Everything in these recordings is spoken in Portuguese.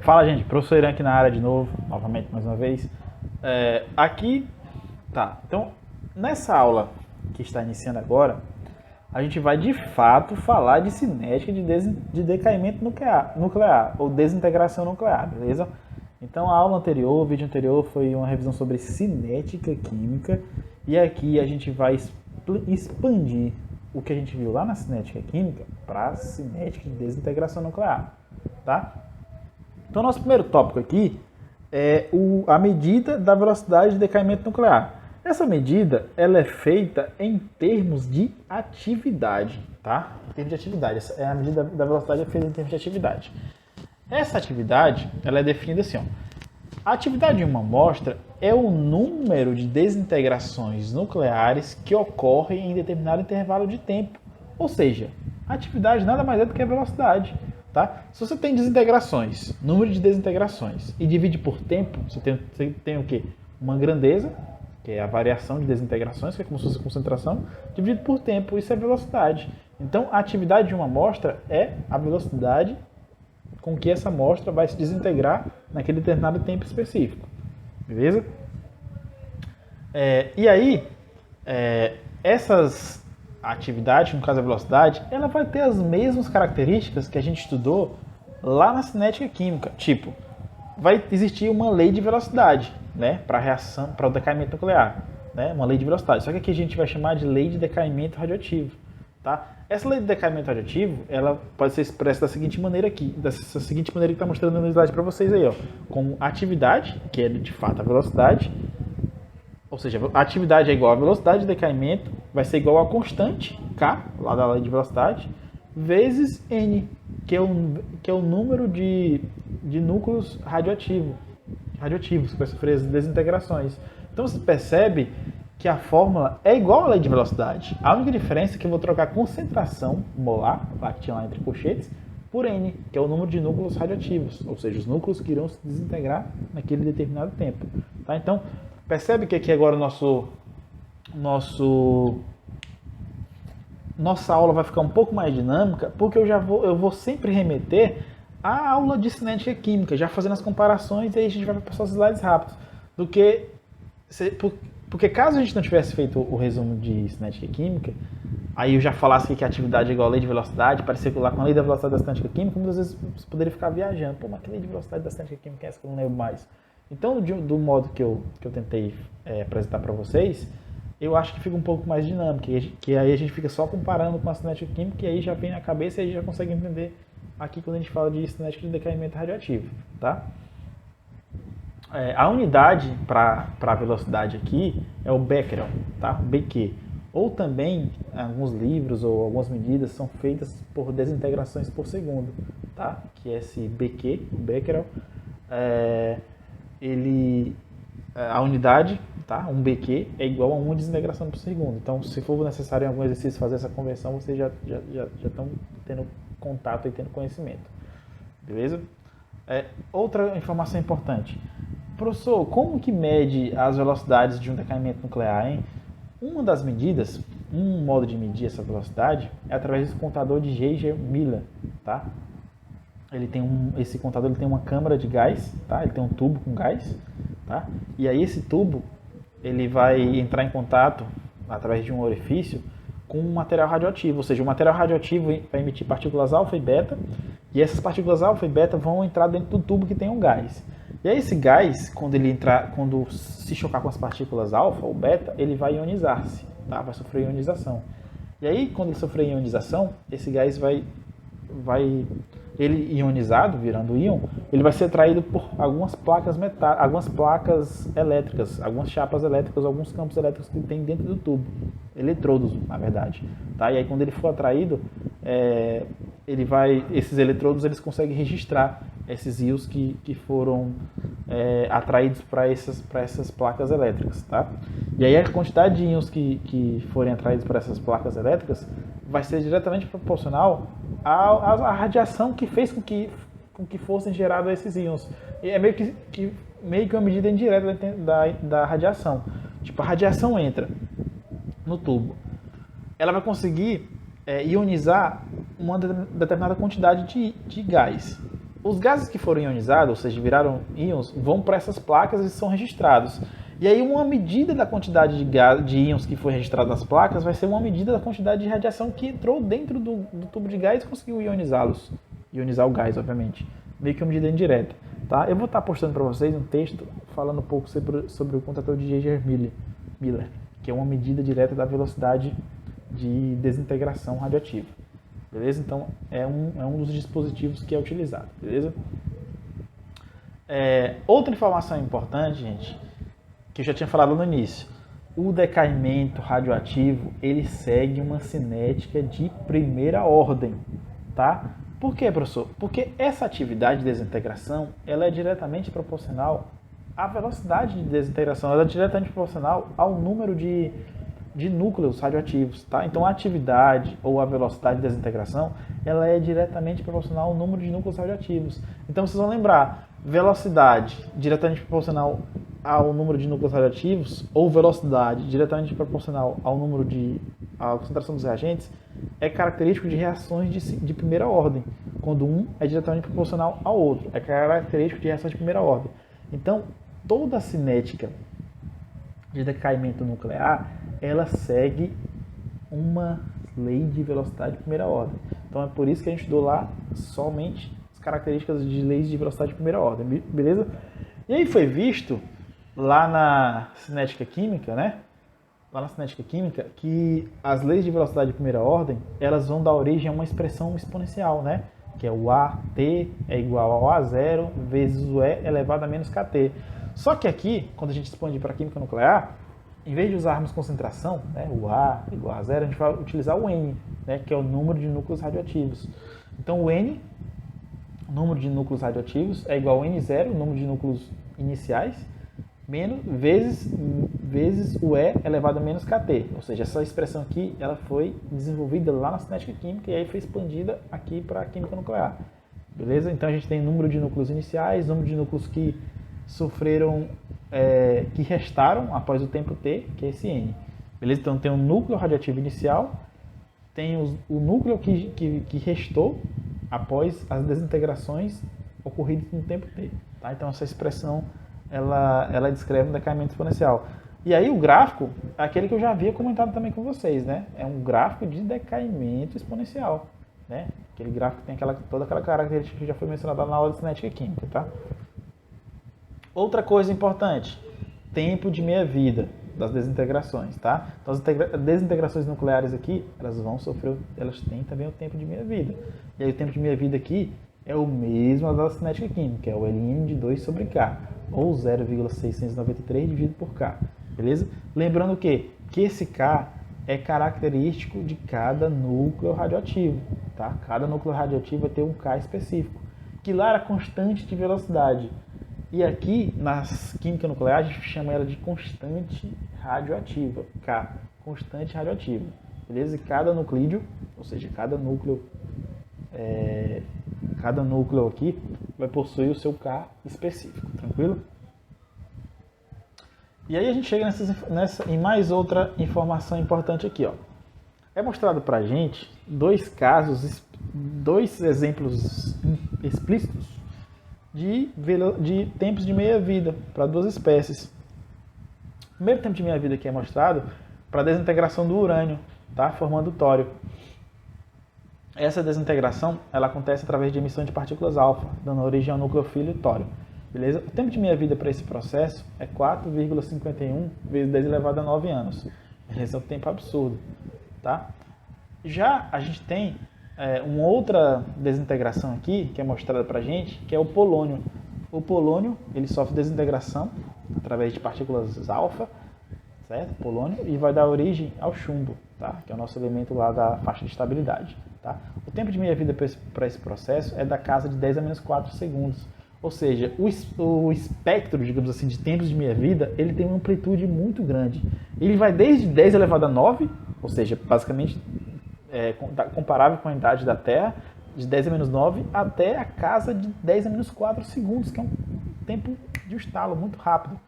Fala, gente, professor Irã aqui na área de novo, novamente, mais uma vez. Aqui, tá, então, nessa aula que está iniciando agora, a gente vai de fato falar de cinética de decaimento nuclear ou desintegração nuclear, beleza? Então, a aula anterior, o vídeo anterior foi uma revisão sobre cinética química e aqui a gente vai expandir o que a gente viu lá na cinética química para a cinética de desintegração nuclear, tá? Então, nosso primeiro tópico aqui é a medida da velocidade de decaimento nuclear. Essa medida ela é feita em termos de atividade, tá? Em termos de atividade. A medida da velocidade é feita em termos de atividade. Essa atividade ela é definida assim, ó. A atividade de uma amostra é o número de desintegrações nucleares que ocorrem em determinado intervalo de tempo. Ou seja, a atividade nada mais é do que a velocidade. Tá? Se você tem desintegrações, número de desintegrações, e divide por tempo, você tem o quê? Uma grandeza, que é a variação de desintegrações, que é como se fosse a concentração, dividido por tempo, isso é velocidade. Então, a atividade de uma amostra é a velocidade com que essa amostra vai se desintegrar naquele determinado tempo específico. Beleza? E aí, essas atividades, no caso a velocidade, ela vai ter as mesmas características que a gente estudou lá na cinética química. Tipo, vai existir uma lei de velocidade, né, para a reação, para o decaimento nuclear, né, uma lei de velocidade. Só que aqui a gente vai chamar de lei de decaimento radioativo, tá? Essa lei de decaimento radioativo, ela pode ser expressa da seguinte maneira aqui, dessa seguinte maneira que está mostrando no slide para vocês aí, ó, como atividade, que é de fato a velocidade. Ou seja, a atividade é igual à velocidade de decaimento, vai ser igual a constante, K, lá da lei de velocidade, vezes N, que é o número de núcleos radioativos que vai sofrer as desintegrações. Então você percebe que a fórmula é igual à lei de velocidade. A única diferença é que eu vou trocar a concentração molar, lá que tinha lá entre colchetes, por N, que é o número de núcleos radioativos, ou seja, os núcleos que irão se desintegrar naquele determinado tempo. Tá? Então, percebe que aqui agora nossa aula vai ficar um pouco mais dinâmica, porque eu vou sempre remeter à aula de cinética química, já fazendo as comparações, e aí a gente vai passar os slides rápidos. Porque caso a gente não tivesse feito o resumo de cinética química, aí eu já falasse que a atividade é igual a lei de velocidade, parecia que lá com a lei da velocidade da cinética química, muitas vezes você poderia ficar viajando. Pô, mas que lei de velocidade da cinética química é essa que eu não lembro mais? Então, do modo que eu tentei apresentar para vocês, eu acho que fica um pouco mais dinâmico, que aí a gente fica só comparando com a cinética química, e aí já vem na cabeça e a gente já consegue entender aqui quando a gente fala de cinética de decaimento radioativo. Tá? A unidade para a velocidade aqui é o Becquerel, tá? BQ. Ou também, alguns livros ou algumas medidas são feitas por desintegrações por segundo, tá? Que é esse BQ, o Becquerel. A unidade, tá? Um BQ é igual a 1 desintegração por segundo. Então, se for necessário em algum exercício fazer essa conversão, vocês já estão tendo contato e tendo conhecimento. Beleza? Outra informação importante. Professor, como que mede as velocidades de um decaimento nuclear, hein? Uma das medidas, um modo de medir essa velocidade é através desse contador de Geiger-Müller, tá? Esse contador ele tem uma câmara de gás, tá? Ele tem um tubo com gás, tá? E aí esse tubo ele vai entrar em contato através de um orifício com um material radioativo, ou seja, o material radioativo vai emitir partículas alfa e beta, e essas partículas alfa e beta vão entrar dentro do tubo que tem um gás. E aí esse gás, quando se chocar com as partículas alfa ou beta, ele vai ionizar-se, tá? Vai sofrer ionização. E aí, quando ele sofrer ionização, esse gás ele ionizado, virando íon, ele vai ser atraído por algumas placas elétricas, algumas chapas elétricas, alguns campos elétricos que tem dentro do tubo, eletrodos, na verdade. Tá? E aí, quando ele for atraído, esses eletrodos eles conseguem registrar esses íons que foram atraídos para essas placas elétricas. Tá? E aí, a quantidade de íons que forem atraídos para essas placas elétricas vai ser diretamente proporcional à radiação que fez com que fossem gerados esses íons. E é meio que uma medida indireta da radiação. Tipo, a radiação entra no tubo, ela vai conseguir ionizar uma determinada quantidade de gás. os gases que foram ionizados, ou seja, viraram íons, vão para essas placas e são registrados. E aí uma medida da quantidade de íons que foi registrado nas placas vai ser uma medida da quantidade de radiação que entrou dentro do tubo de gás e conseguiu ionizá-los. Ionizar o gás, obviamente. Meio que uma medida indireta. Tá? Eu vou estar postando para vocês um texto falando um pouco sobre o contator de Geiger-Miller, que é uma medida direta da velocidade de desintegração radioativa. Beleza? Então, é um dos dispositivos que é utilizado. Beleza? Outra informação importante, gente, que eu já tinha falado no início. O decaimento radioativo, ele segue uma cinética de primeira ordem, tá? Por quê, professor? Porque essa atividade de desintegração, ela é diretamente proporcional à velocidade de desintegração, ela é diretamente proporcional ao número de núcleos radioativos, tá? Então a atividade ou a velocidade de desintegração, ela é diretamente proporcional ao número de núcleos radioativos. Então vocês vão lembrar, velocidade diretamente proporcional ao número de núcleos radioativos ou velocidade diretamente proporcional ao número à concentração dos reagentes é característico de reações de primeira ordem, quando um é diretamente proporcional ao outro, é característico de reações de primeira ordem. Então, toda a cinética de decaimento nuclear, ela segue uma lei de velocidade de primeira ordem. Então é por isso que a gente estudou lá somente as características de leis de velocidade de primeira ordem, beleza? E aí foi visto lá na cinética química, né? Lá na cinética química, que as leis de velocidade de primeira ordem, elas vão dar origem a uma expressão exponencial, né? Que é o AT é igual ao A0 vezes o E elevado a menos KT. Só que aqui, quando a gente expande para a química nuclear, em vez de usarmos concentração, né, o A igual a zero, a gente vai utilizar o N, né, que é o número de núcleos radioativos. Então o N, o número de núcleos radioativos, é igual ao N0, o número de núcleos iniciais, vezes o E elevado a menos KT. Ou seja, essa expressão aqui ela foi desenvolvida lá na cinética química e aí foi expandida aqui para a química nuclear. Beleza? Então a gente tem número de núcleos iniciais, número de núcleos que sofreram, que restaram após o tempo T, que é esse N. Beleza? Então tem o núcleo radioativo inicial, tem o núcleo que restou após as desintegrações ocorridas no tempo T. Tá? Então essa expressão ela descreve um decaimento exponencial. E aí o gráfico é aquele que eu já havia comentado também com vocês, né? É um gráfico de decaimento exponencial, né? Aquele gráfico que tem toda aquela característica que já foi mencionada na aula de cinética química, tá? Outra coisa importante, tempo de meia-vida das desintegrações, tá? Então as desintegrações nucleares aqui, elas têm também o tempo de meia-vida. E aí o tempo de meia-vida aqui é o mesmo da cinética química, é o Ln de 2 sobre K, ou 0,693 dividido por K, beleza? Lembrando que esse K é característico de cada núcleo radioativo, tá? Cada núcleo radioativo vai ter um K específico, que lá era constante de velocidade. E aqui, na química nuclear, a gente chama ela de constante radioativa, K, constante radioativa, beleza? E cada nuclídeo, ou seja, cada núcleo aqui vai possuir o seu K específico, tranquilo? E aí a gente chega em mais outra informação importante aqui, ó. É mostrado pra gente dois exemplos explícitos de tempos de meia-vida para duas espécies. O primeiro tempo de meia-vida aqui é mostrado para a desintegração do urânio, tá? Formando o tório. Essa desintegração ela acontece através de emissão de partículas alfa, dando origem ao nucleofílio tório. Beleza? O tempo de meia-vida para esse processo é 4,51 vezes 10 elevado a 9 anos. Esse é um tempo absurdo. Tá? Já a gente tem uma outra desintegração aqui, que é mostrada para a gente, que é o polônio. O polônio ele sofre desintegração através de partículas alfa, certo? Polônio, e vai dar origem ao chumbo, tá? Que é o nosso elemento lá da faixa de estabilidade. Tá? O tempo de meia-vida para esse processo é da casa de 10 a menos 4 segundos. Ou seja, o espectro, digamos assim, de tempos de meia-vida, ele tem uma amplitude muito grande. Ele vai desde 10 elevado a 9, ou seja, basicamente comparável com a idade da Terra, de 10 a menos 9, até a casa de 10 a menos 4 segundos, que é um tempo de estalo muito rápido.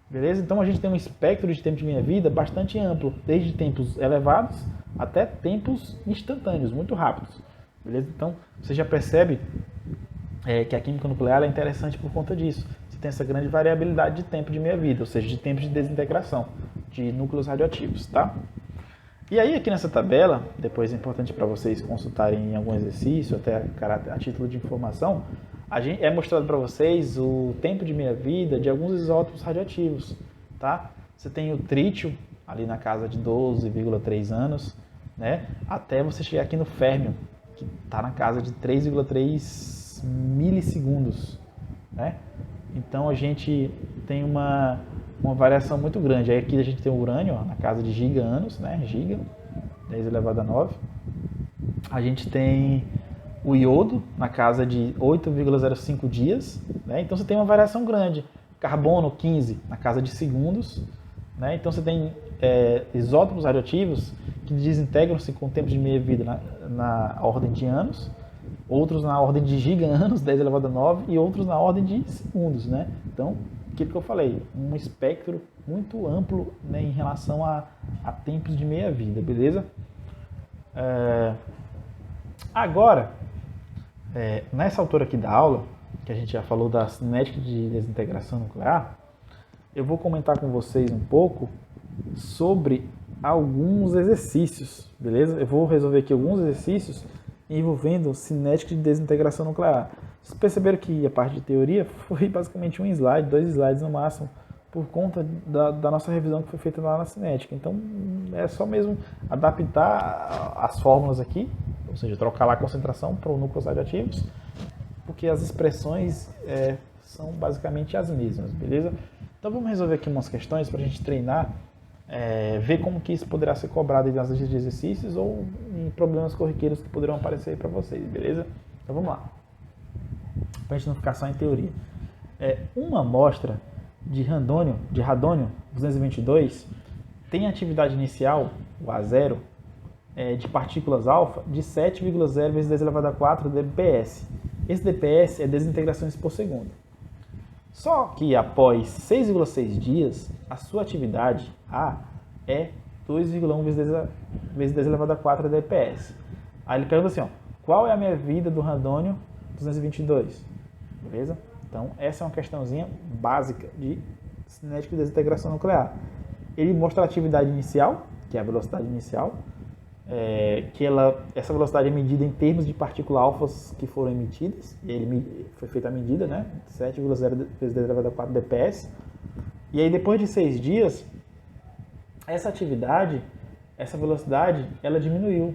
Beleza? Então a gente tem um espectro de tempo de meia-vida bastante amplo, desde tempos elevados até tempos instantâneos, muito rápidos. Beleza? Então você já percebe que a química nuclear é interessante por conta disso. Você tem essa grande variabilidade de tempo de meia-vida, ou seja, de tempo de desintegração de núcleos radioativos, tá? E aí aqui nessa tabela, depois é importante para vocês consultarem em algum exercício, até a título de informação, é mostrado para vocês o tempo de meia-vida de alguns isótopos radioativos, tá? Você tem o trítio, ali na casa de 12,3 anos, né? Até você chegar aqui no férmio, que está na casa de 3,3 milissegundos, né? Então a gente tem uma variação muito grande. Aí aqui a gente tem o urânio, ó, na casa de giga-anos, né? Giga, 10 elevado a 9. A gente tem o iodo na casa de 8,05 dias, né? Então você tem uma variação grande. Carbono, 15, na casa de segundos, né? Então você tem isótopos radioativos que desintegram-se com tempo de meia-vida na ordem de anos, outros na ordem de giga-anos, 10 elevado a 9, e outros na ordem de segundos, né? Então, aquilo que eu falei, um espectro muito amplo, né, em relação a tempos de meia-vida, beleza? Agora, nessa altura aqui da aula, que a gente já falou da cinética de desintegração nuclear, eu vou comentar com vocês um pouco sobre alguns exercícios, beleza? Eu vou resolver aqui alguns exercícios envolvendo cinética de desintegração nuclear. Vocês perceberam que a parte de teoria foi basicamente um slide, 2 slides no máximo, por conta da nossa revisão que foi feita lá na cinética. Então, é só mesmo adaptar as fórmulas aqui, ou seja, trocar lá a concentração para os núcleos radioativos, porque as expressões são basicamente as mesmas, beleza? Então, vamos resolver aqui umas questões para a gente treinar, ver como que isso poderá ser cobrado nas listas de exercícios ou em problemas corriqueiros que poderão aparecer para vocês, beleza? Então, vamos lá. Para a gente não ficar só em teoria. Uma amostra de radônio 222 tem atividade inicial, o A0, de partículas alfa de 7,0 vezes 10 elevado a 4 dps. Esse dps é desintegrações por segundo. Só que após 6,6 dias, a sua atividade A é 2,1 vezes 10 elevado a 4 dps. Aí ele pergunta assim, ó, qual é a meia-vida do radônio 222? Beleza? Então, essa é uma questãozinha básica de cinética de desintegração nuclear. Ele mostra a atividade inicial, que é a velocidade inicial, essa velocidade é medida em termos de partículas alfas que foram emitidas, e foi feita a medida, né? 7,0 vezes 10 elevado a 4 dps. E aí, depois de 6 dias, essa velocidade, ela diminuiu.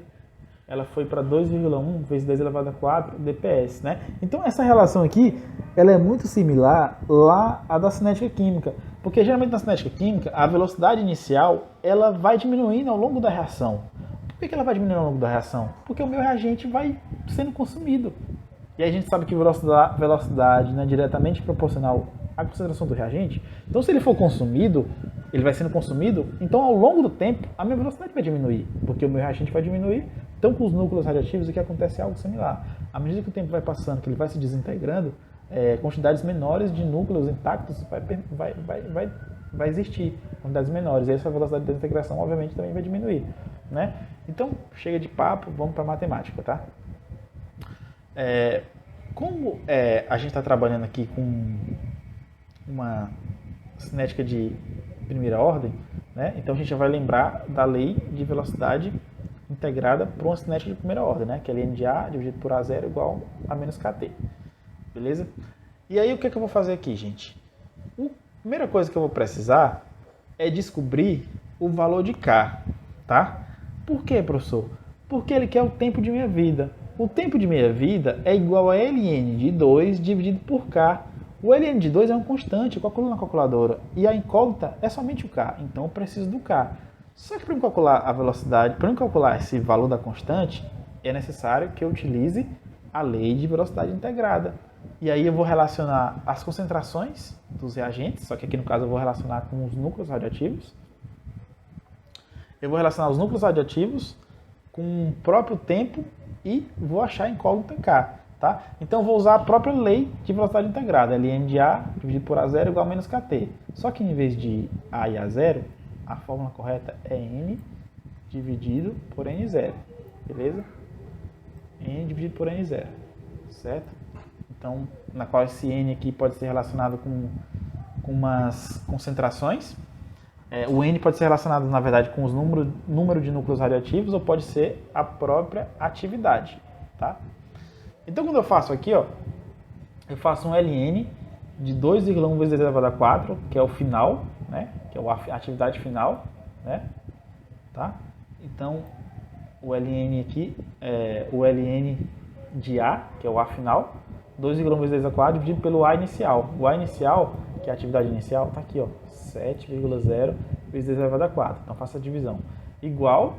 Ela foi para 2,1 vezes 10 elevado a 4 dps, né? Então, essa relação aqui, ela é muito similar lá à da cinética química, porque geralmente na cinética química, a velocidade inicial, ela vai diminuindo ao longo da reação. Por que ela vai diminuindo ao longo da reação? Porque o meu reagente vai sendo consumido. E a gente sabe que velocidade não é diretamente proporcional à concentração do reagente. Então, se ele for consumido, ele vai sendo consumido, então ao longo do tempo, a minha velocidade vai diminuir, porque o meu reagente vai diminuir. Então, com os núcleos radioativos, aqui acontece algo similar. À medida que o tempo vai passando, que ele vai se desintegrando, quantidades menores de núcleos intactos vai existir, quantidades menores. E essa velocidade de desintegração, obviamente, também vai diminuir, né? Então, chega de papo, vamos para a matemática, tá? Como a gente está trabalhando aqui com uma cinética de primeira ordem, né? Então a gente já vai lembrar da lei de velocidade integrada por uma cinética de primeira ordem, né? Que é ln de A dividido por A0 igual a menos kT. Beleza? E aí o que eu vou fazer aqui, gente? A primeira coisa que eu vou precisar é descobrir o valor de K, tá? Por quê, professor? Porque ele quer o tempo de meia-vida. O tempo de meia-vida é igual a ln de 2 dividido por K. O ln de 2 é uma constante, eu calculo na calculadora. E a incógnita é somente o K, então eu preciso do K. Só que para eu calcular a velocidade, para eu calcular esse valor da constante, é necessário que eu utilize a lei de velocidade integrada. E aí eu vou relacionar as concentrações dos reagentes, só que aqui no caso eu vou relacionar com os núcleos radioativos. Eu vou relacionar os núcleos radioativos com o próprio tempo e vou achar a incógnita em K. Tá? Então eu vou usar a própria lei de velocidade integrada, ln de A dividido por A0 igual a menos kT. Só que em vez de A e A0, a fórmula correta é N dividido por N0, beleza? N dividido por N0, certo? então, na qual esse N aqui pode ser relacionado com umas concentrações. O N pode ser relacionado, na verdade, com os número de núcleos radioativos ou pode ser a própria atividade, tá? Então, quando eu faço aqui, ó, eu faço um Ln de 2,1 vezes 10 elevado a 4, que é o final, né? Que é a atividade final, né? Tá? Então, o Ln aqui é o Ln de A, que é o A final, 2,1 vezes 10 a 4 dividido pelo A inicial. O A inicial, que é a atividade inicial, tá aqui, ó, 7,0 vezes 10 elevado a 4. Então, faço a divisão. Igual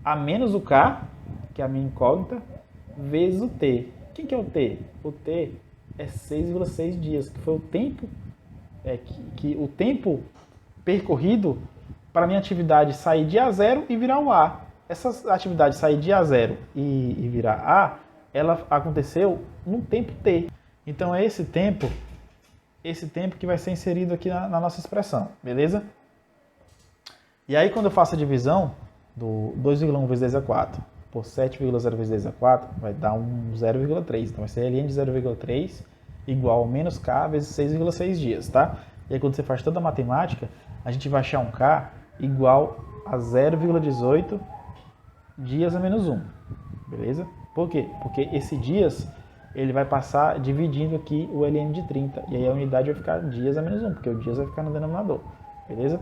a menos o K, que é a minha incógnita, vezes o T. Quem que é o T? O T é 6,6 dias, que foi o tempo o tempo percorrido para a minha atividade sair de A0 e virar o A. Essa atividade sair de A0 e virar A, ela aconteceu num tempo T. Então é esse tempo que vai ser inserido aqui na nossa expressão, beleza? E aí quando eu faço a divisão do 2,1 vezes 10 a 4 por 7,0 vezes 10 a 4, vai dar um 0,3. Então vai ser Ln de 0,3 igual a menos K vezes 6,6 dias, tá? E aí quando você faz toda a matemática, a gente vai achar um K igual a 0,18 dias a menos 1, beleza? Por quê? Porque esse dias, ele vai passar dividindo aqui o Ln de 30, e aí a unidade vai ficar dias a menos 1, porque o dias vai ficar no denominador, beleza?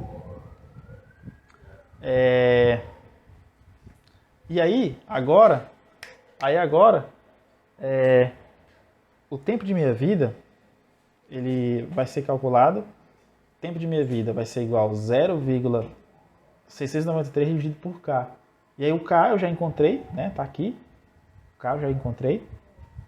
E aí, agora, o tempo de meia vida, ele vai ser calculado, o tempo de meia vida vai ser igual a 0,693 dividido por K. E aí o K eu já encontrei, né? Tá aqui, o K eu já encontrei.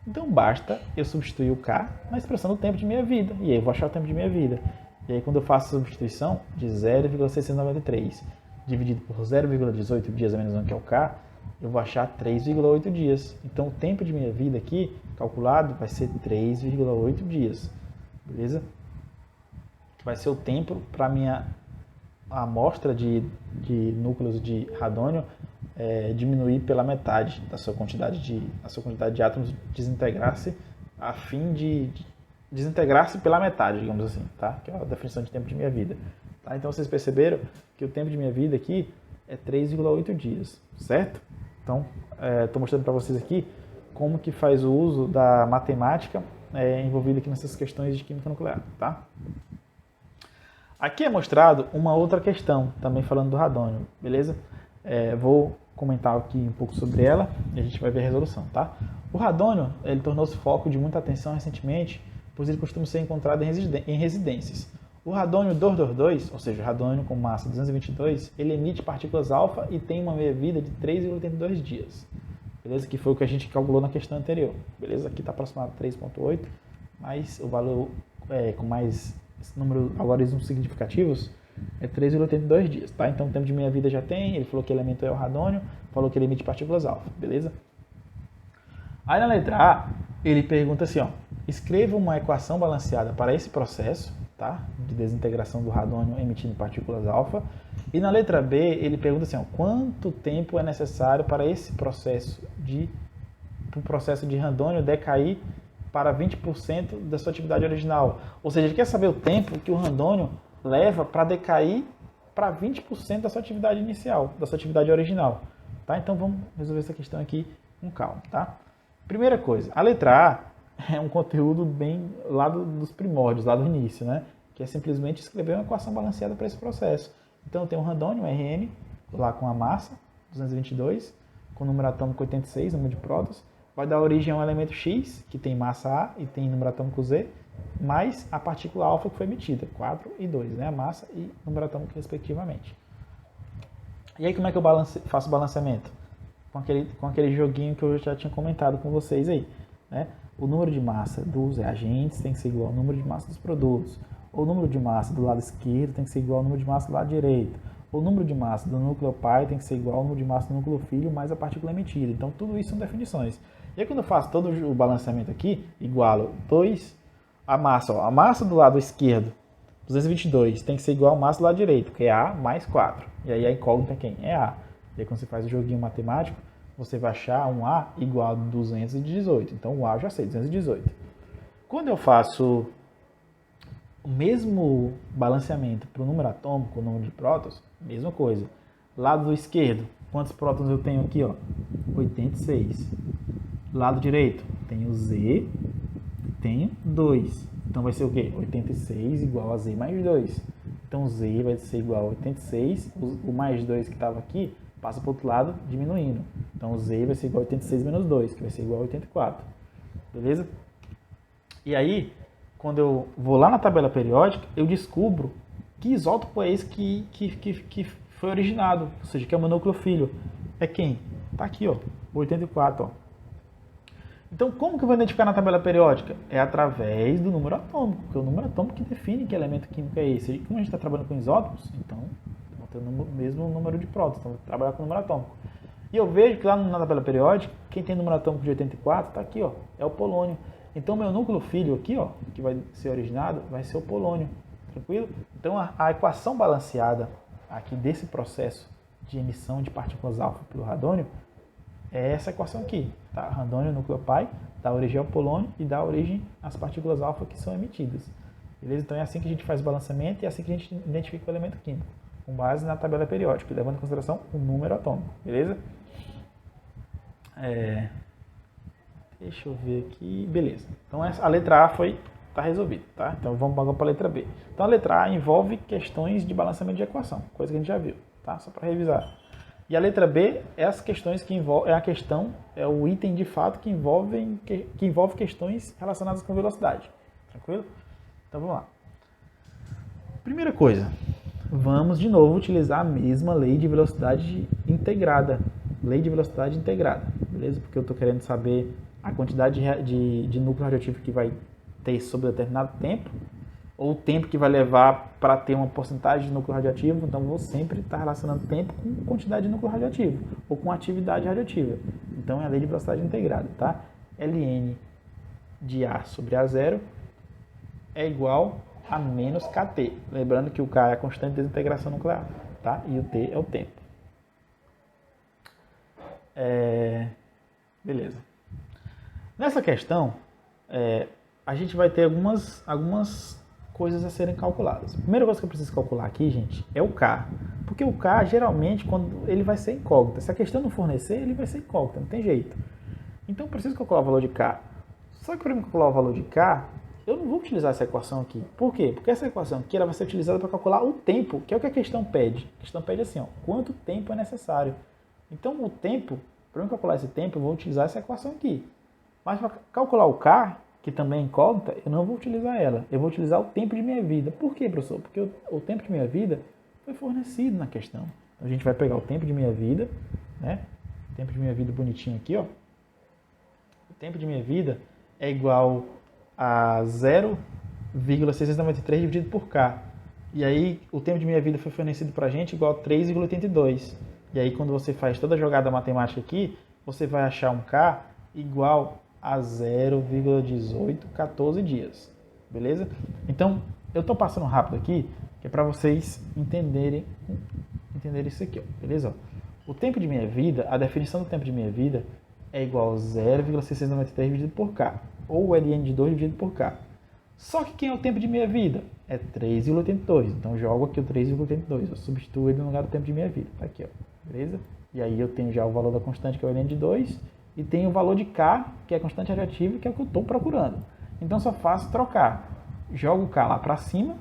Então basta eu substituir o K na expressão do tempo de meia vida. E aí eu vou achar o tempo de meia vida. E aí quando eu faço a substituição de 0,693 dividido por 0,18 dias a menos 1, que é o K, eu vou achar 3,8 dias. Então o tempo de meia vida aqui, calculado, vai ser 3,8 dias. Beleza? Vai ser o tempo para a minha amostra de núcleos de radônio diminuir pela metade da sua quantidade de átomos, desintegrar-se a fim de desintegrar-se pela metade, digamos assim, tá? Que é a definição de tempo de meia vida. Tá? Então vocês perceberam que o tempo de meia vida aqui é 3,8 dias, certo? Então, estou mostrando para vocês aqui como que faz o uso da matemática envolvida aqui nessas questões de química nuclear, tá? Aqui é mostrado uma outra questão, também falando do radônio, beleza? Vou comentar aqui um pouco sobre ela e a gente vai ver a resolução, tá? O radônio, ele tornou-se foco de muita atenção recentemente, pois ele costuma ser encontrado em residências. O radônio 222, ou seja, o radônio com massa 222, ele emite partículas alfa e tem uma meia-vida de 3,82 dias. Beleza? Que foi o que a gente calculou na questão anterior. Beleza? Aqui está aproximado a 3,8, mas o valor com mais número algarismos significativos é 3,82 dias, tá? Então o tempo de meia-vida já tem, ele falou que o elemento é o radônio, falou que ele emite partículas alfa, beleza? Aí na letra A, ele pergunta assim, ó, escreva uma equação balanceada para esse processo, tá? De desintegração do radônio emitindo partículas alfa. E na letra B, ele pergunta assim, ó, quanto tempo é necessário para esse processo de radônio decair para 20% da sua atividade original. Ou seja, ele quer saber o tempo que o radônio leva para decair para 20% da sua atividade inicial, da sua atividade original. Tá? Então vamos resolver essa questão aqui com calma. Tá? Primeira coisa, a letra A é um conteúdo bem lá dos primórdios, lá do início, né? Que é simplesmente escrever uma equação balanceada para esse processo. Então eu tenho um radônio, um Rn, lá com a massa, 222, com o número atômico 86, número de prótons, vai dar origem a um elemento X, que tem massa A e tem número atômico Z, mais a partícula alfa que foi emitida, 4 e 2, né? A massa e número atômico respectivamente. E aí como é que eu faço o balanceamento? Com aquele joguinho que eu já tinha comentado com vocês aí, né? O número de massa dos reagentes tem que ser igual ao número de massa dos produtos. O número de massa do lado esquerdo tem que ser igual ao número de massa do lado direito. O número de massa do núcleo pai tem que ser igual ao número de massa do núcleo filho mais a partícula emitida. Então, tudo isso são definições. E aí, quando eu faço todo o balanceamento aqui, igualo 2, a massa. Ó, a massa do lado esquerdo, 222, tem que ser igual à massa do lado direito, que é A mais 4. E aí, a incógnita é quem? É A. E aí, quando você faz o joguinho matemático, você vai achar um A igual a 218. Então, o A eu já sei, 218. Quando eu faço o mesmo balanceamento para o número atômico, o número de prótons, mesma coisa. Lado esquerdo, quantos prótons eu tenho aqui? Ó? 86. Lado direito, tenho Z, tenho 2. Então vai ser o quê? 86 igual a Z mais 2. Então Z vai ser igual a 86. O mais 2 que estava aqui passa para o outro lado diminuindo. Então Z vai ser igual a 86 menos 2, que vai ser igual a 84. Beleza? E aí, quando eu vou lá na tabela periódica, eu descubro que isótopo é esse que foi originado, ou seja, que é o meu núcleo filho. É quem? Tá aqui, ó, 84, ó. Então, como que eu vou identificar na tabela periódica? É através do número atômico, porque é o número atômico que define que elemento químico é esse. E como a gente está trabalhando com isótopos, então, vou ter o mesmo número de prótons, então vou trabalhar com o número atômico. E eu vejo que lá na tabela periódica, quem tem número atômico de 84, está aqui, ó, é o polônio. Então, meu núcleo filho aqui, ó, que vai ser originado, vai ser o polônio. Tranquilo? Então, a equação balanceada aqui desse processo de emissão de partículas alfa pelo radônio é essa equação aqui. Tá? Radônio, núcleo pai, dá origem ao polônio e dá origem às partículas alfa que são emitidas. Beleza? Então, é assim que a gente faz o balanceamento e é assim que a gente identifica o elemento químico, com base na tabela periódica, levando em consideração o número atômico. Beleza? Deixa eu ver aqui. Beleza. Então, a letra A está resolvida, tá? Então, vamos agora para a letra B. Então, a letra A envolve questões de balanceamento de equação, coisa que a gente já viu, tá? Só para revisar. E a letra B é as questões que envolvem, é o item de fato que envolve questões relacionadas com velocidade. Tranquilo? Então, vamos lá. Primeira coisa, vamos de novo utilizar a mesma lei de velocidade integrada. Lei de velocidade integrada, beleza? Porque eu estou querendo saber a quantidade de núcleo radioativo que vai ter sobre determinado tempo, ou o tempo que vai levar para ter uma porcentagem de núcleo radioativo. Então, vou sempre estar relacionando tempo com quantidade de núcleo radioativo, ou com atividade radioativa. Então, é a lei de velocidade integrada, tá? Ln de A sobre A0 é igual a menos kT. Lembrando que o K é a constante de desintegração nuclear, tá? E o T é o tempo. Beleza. Nessa questão, a gente vai ter algumas coisas a serem calculadas. A primeira coisa que eu preciso calcular aqui, gente, é o K. Porque o K, geralmente, quando ele vai ser incógnito. Se a questão não fornecer, ele vai ser incógnito, não tem jeito. Então, eu preciso calcular o valor de K. Só que para eu calcular o valor de K, eu não vou utilizar essa equação aqui. Por quê? Porque essa equação aqui ela vai ser utilizada para calcular o tempo, que é o que a questão pede. A questão pede assim, ó, quanto tempo é necessário. Então, o tempo, para eu calcular esse tempo, eu vou utilizar essa equação aqui. Mas para calcular o K, que também é incógnita, eu não vou utilizar ela. Eu vou utilizar o tempo de minha vida. Por quê, professor? Porque o tempo de minha vida foi fornecido na questão. Então, a gente vai pegar o tempo de minha vida, né? O tempo de minha vida bonitinho aqui, ó. O tempo de minha vida é igual a 0,693 dividido por K. E aí, o tempo de minha vida foi fornecido para a gente igual a 3,82. E aí, quando você faz toda a jogada matemática aqui, você vai achar um K igual a 0,1814 dias. Beleza? Então, eu estou passando rápido aqui, que é para vocês entenderem isso aqui. Ó. Beleza? O tempo de minha vida, a definição do tempo de minha vida é igual a 0,693 dividido por K. Ou o Ln de 2 dividido por K. Só que quem é o tempo de minha vida? É 3,82. Então, jogo aqui o 3,82. Eu substituo ele no lugar do tempo de minha vida. Tá aqui, ó. Beleza? E aí eu tenho já o valor da constante, que é o Ln de 2. E tenho o valor de K, que é a constante radioativa, que é o que eu estou procurando. Então, só faço trocar. Jogo o K lá para cima.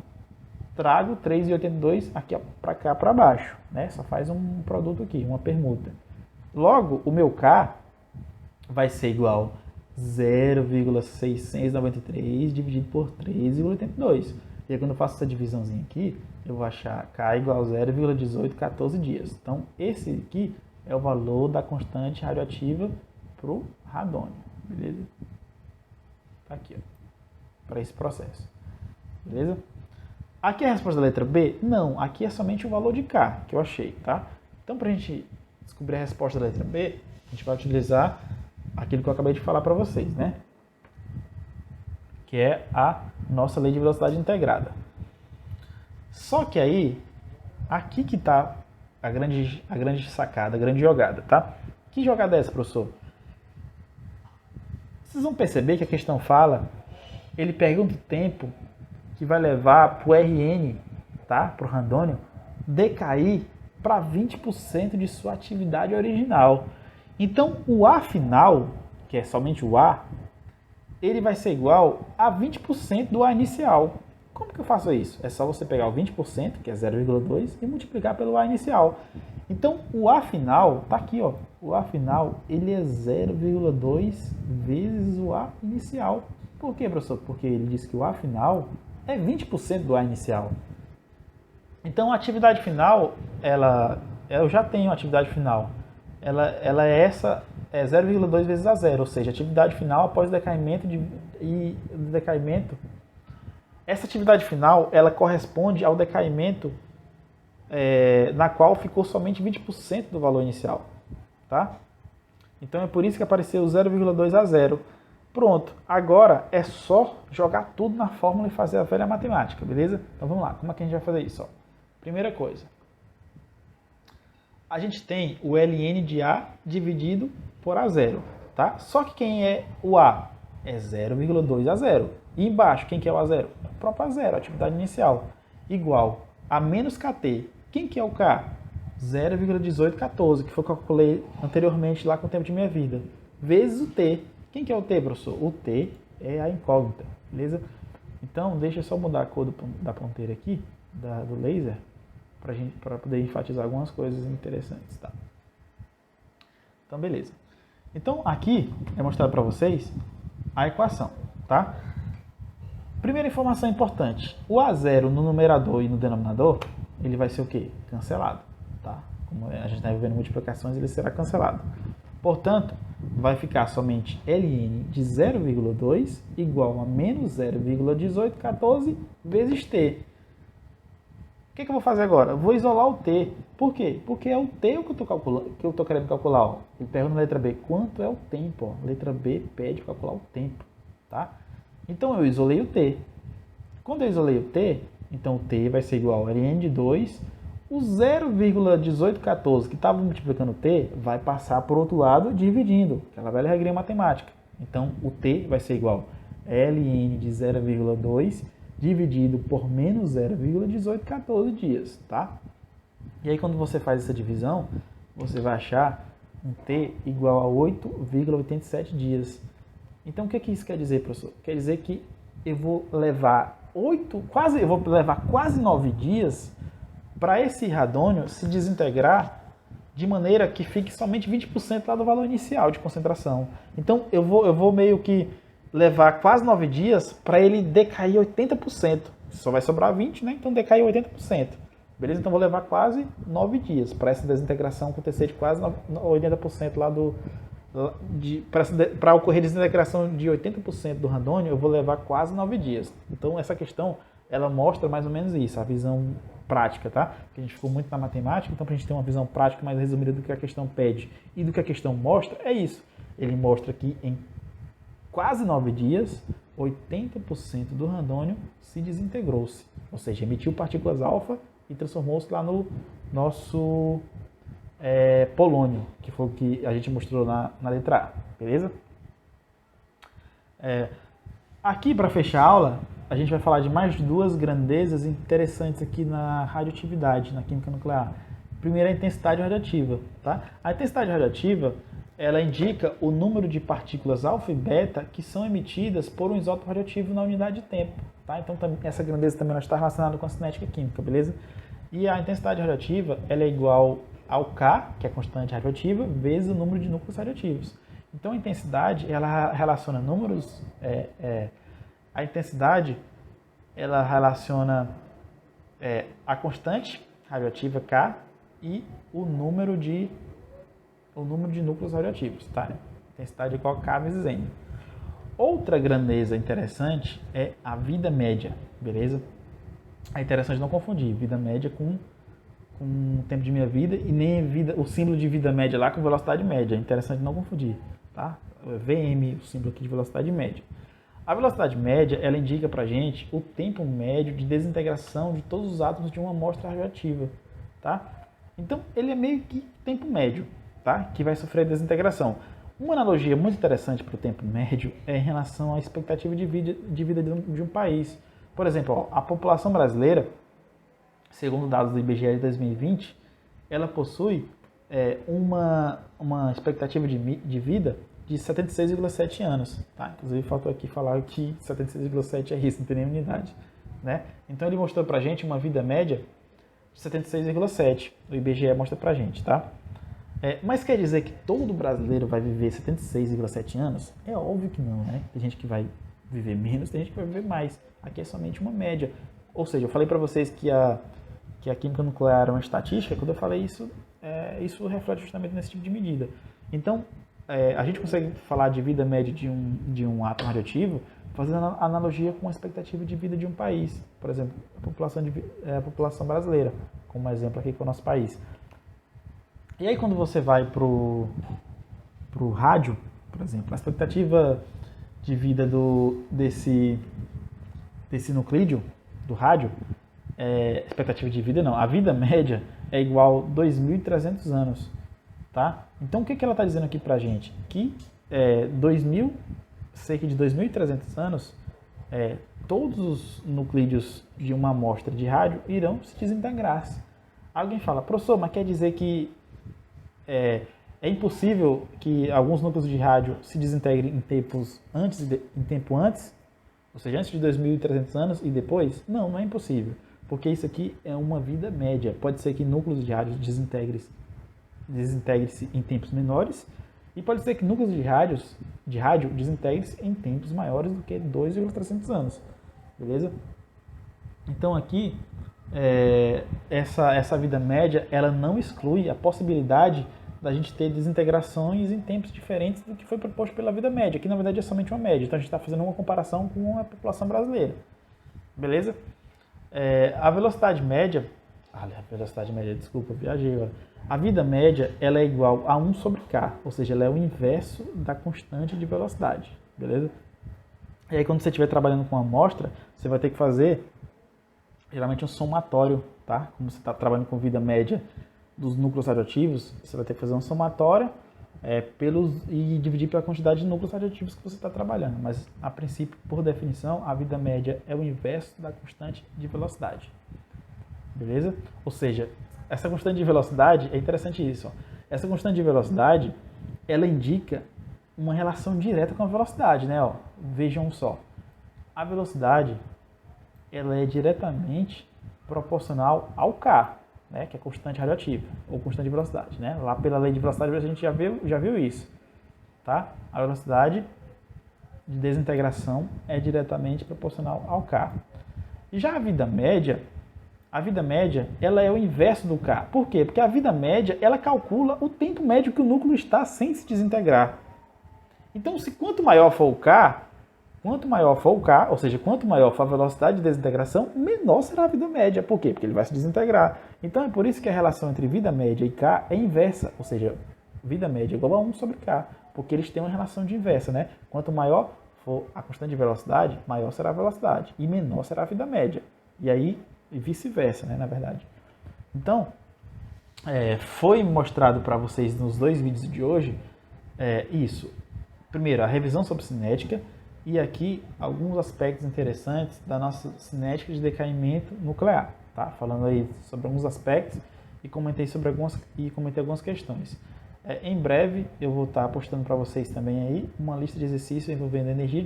Trago 3,82 aqui para cá para baixo. Né? Só faz um produto aqui, uma permuta. Logo, o meu K vai ser igual a 0,693 dividido por 3,82. E aí, quando eu faço essa divisãozinha aqui, eu vou achar K igual a 0,1814 dias. Então, esse aqui é o valor da constante radioativa para o radônio. Beleza? Tá aqui, ó. Para esse processo. Beleza? Aqui é a resposta da letra B? Não. Aqui é somente o valor de K que eu achei, tá? Então, para a gente descobrir a resposta da letra B, a gente vai utilizar aquilo que eu acabei de falar para vocês, né? Que é a nossa lei de velocidade integrada. Só que aí, aqui que está a grande sacada, a grande jogada, tá? Que jogada é essa, professor? Vocês vão perceber que a questão fala ele pergunta o tempo que vai levar para o RN, tá? Para o randônio, decair para 20% de sua atividade original. Então, o A final, que é somente o A, ele vai ser igual a 20% do A inicial. Como que eu faço isso? É só você pegar o 20%, que é 0,2, e multiplicar pelo A inicial. Então, o A final, tá aqui, ó. O A final, ele é 0,2 vezes o A inicial. Por quê, professor? Porque ele disse que o A final é 20% do A inicial. Então, a atividade final, eu já tenho a atividade final. Ela é essa, é 0,2 vezes a zero, ou seja, a atividade final após o decaimento essa atividade final, ela corresponde ao decaimento na qual ficou somente 20% do valor inicial, tá? Então é por isso que apareceu 0,2 a 0. Pronto, agora é só jogar tudo na fórmula e fazer a velha matemática, beleza? Então vamos lá, como é que a gente vai fazer isso? Ó? Primeira coisa, a gente tem o ln de A dividido por A0, tá? Só que quem é o A? É 0,2 a 0. E embaixo, quem que é o A0? É o próprio A0, a atividade inicial, igual a menos KT. Quem que é o K? 0,1814, que foi o que eu calculei anteriormente lá com o tempo de minha vida, vezes o T. Quem que é o T, professor? O T é a incógnita, beleza? Então, deixa eu só mudar a cor da ponteira aqui, do laser, para poder enfatizar algumas coisas interessantes, tá? Então, beleza. Então, aqui é mostrado para vocês a equação, tá? Primeira informação importante, o A0 no numerador e no denominador, ele vai ser o quê? Cancelado, tá? Como a gente está vendo multiplicações, ele será cancelado. Portanto, vai ficar somente ln de 0,2 igual a menos 0,1814 vezes t. O que eu vou fazer agora? Eu vou isolar o t. Por quê? Porque é o t que eu estou querendo calcular. Ó. Ele pergunta na letra B, quanto é o tempo? Ó. Letra B pede calcular o tempo, tá? Então, eu isolei o t. Quando eu isolei o t, então o t vai ser igual a ln de 2. O 0,1814 que estava multiplicando o t vai passar por outro lado dividindo, aquela velha regrinha matemática. Então, o t vai ser igual a ln de 0,2 dividido por menos 0,1814 dias, tá? E aí, quando você faz essa divisão, você vai achar um t igual a 8,87 dias. Então, o que isso quer dizer, professor? Quer dizer que eu vou levar quase 9 dias para esse radônio se desintegrar de maneira que fique somente 20% lá do valor inicial de concentração. Então, eu vou meio que levar quase 9 dias para ele decair 80%. Só vai sobrar 20, né? Então, decai 80%. Beleza? Então, vou levar quase 9 dias para essa desintegração acontecer de quase 80% lá para ocorrer desintegração de 80% do radônio, eu vou levar quase 9 dias. Então, essa questão, ela mostra mais ou menos isso, a visão prática, tá? Porque a gente ficou muito na matemática, então para a gente ter uma visão prática mais resumida do que a questão pede e do que a questão mostra, é isso. Ele mostra que em quase 9 dias, 80% do radônio se desintegrou-se, ou seja, emitiu partículas alfa e transformou-se lá no nosso polônio, que foi o que a gente mostrou na letra A, beleza? Aqui, para fechar a aula, a gente vai falar de mais duas grandezas interessantes aqui na radioatividade, na química nuclear. Primeiro, a intensidade radiativa, tá? A intensidade radiativa, ela indica o número de partículas alfa e beta que são emitidas por um isótopo radioativo na unidade de tempo, tá? Então, essa grandeza também está relacionada com a cinética química, beleza? E a intensidade radiativa, ela é igual ao K, que é a constante radioativa, vezes o número de núcleos radioativos. Então, a intensidade, ela relaciona números... A intensidade, ela relaciona a constante radioativa K e o número de núcleos radioativos, tá? Intensidade igual a K vezes N. Outra grandeza interessante é a vida média, beleza? É interessante não confundir vida média com o tempo de minha vida e nem o símbolo de vida média lá com velocidade média. É interessante não confundir, tá? VM, o símbolo aqui de velocidade média. A velocidade média, ela indica pra gente o tempo médio de desintegração de todos os átomos de uma amostra radioativa, tá? Então, ele é meio que tempo médio, tá? Que vai sofrer desintegração. Uma analogia muito interessante para o tempo médio é em relação à expectativa de vida de um país. Por exemplo, ó, a população brasileira, segundo dados do IBGE de 2020, ela possui uma expectativa de vida de 76,7 anos. Tá? Inclusive, faltou aqui falar que 76,7 é isso, não tem nenhuma unidade. Né? Então, ele mostrou para a gente uma vida média de 76,7. O IBGE mostra para a gente. Tá? Mas quer dizer que todo brasileiro vai viver 76,7 anos? É óbvio que não, né? Tem gente que vai viver menos, tem gente que vai viver mais. Aqui é somente uma média. Ou seja, eu falei para vocês que a química nuclear é uma estatística. Quando eu falei isso, isso reflete justamente nesse tipo de medida. Então, a gente consegue falar de vida média de um átomo radioativo fazendo analogia com a expectativa de vida de um país. Por exemplo, a população brasileira, como exemplo aqui com o nosso país. E aí quando você vai pro rádio, por exemplo, a expectativa de vida desse nuclídeo do rádio, expectativa de vida não, a vida média é igual a 2.300 anos, tá? Então o que ela está dizendo aqui pra gente? Que cerca de 2.300 anos, todos os nuclídeos de uma amostra de rádio irão se desintegrar. Alguém fala, professor, mas quer dizer que é impossível que alguns núcleos de rádio se desintegrem em tempo antes, ou seja, antes de 2.300 anos e depois? Não, não é impossível, porque isso aqui é uma vida média. Pode ser que núcleos de rádio desintegrem-se em tempos menores e pode ser que núcleos de rádio desintegrem-se em tempos maiores do que 2.300 anos, beleza? Então aqui, essa vida média, ela não exclui a possibilidade da gente ter desintegrações em tempos diferentes do que foi proposto pela vida média, que na verdade é somente uma média. Então a gente está fazendo uma comparação com a população brasileira, beleza? A velocidade média, desculpa, viajei agora. A vida média, ela é igual a 1 sobre K, ou seja, ela é o inverso da constante de velocidade, beleza? E aí quando você estiver trabalhando com a amostra, você vai ter que fazer geralmente um somatório, tá? Como você está trabalhando com vida média dos núcleos radioativos, você vai ter que fazer um somatório e dividir pela quantidade de núcleos radioativos que você está trabalhando. Mas, a princípio, por definição, a vida média é o inverso da constante de velocidade. Beleza? Ou seja, essa constante de velocidade, é interessante isso. Ó. Essa constante de velocidade, ela indica uma relação direta com a velocidade, né? Ó, vejam só. A velocidade, ela é diretamente proporcional ao K, né, que é constante radioativa, ou constante de velocidade. Né? Lá pela lei de velocidade a gente já viu isso. Tá? A velocidade de desintegração é diretamente proporcional ao K. E já a vida média ela é o inverso do K. Por quê? Porque a vida média ela calcula o tempo médio que o núcleo está sem se desintegrar. Então, quanto maior for o K, ou seja, quanto maior for a velocidade de desintegração, menor será a vida média. Por quê? Porque ele vai se desintegrar. Então é por isso que a relação entre vida média e K é inversa, ou seja, vida média é igual a 1 sobre K, porque eles têm uma relação de inversa, né? Quanto maior for a constante de velocidade, maior será a velocidade e menor será a vida média. E aí, vice-versa, né, na verdade. Então, foi mostrado para vocês nos 2 vídeos de hoje isso. Primeiro, a revisão sobre cinética. E aqui alguns aspectos interessantes da nossa cinética de decaimento nuclear, tá? Falando aí sobre alguns aspectos e comentei algumas questões. Em breve eu vou estar postando para vocês também aí uma lista de exercícios envolvendo energia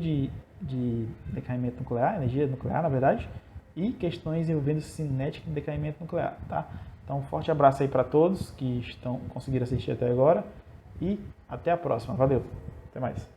de decaimento nuclear, energia nuclear na verdade, e questões envolvendo cinética de decaimento nuclear, tá? Então um forte abraço aí para todos que conseguiram assistir até agora e até a próxima. Valeu, até mais.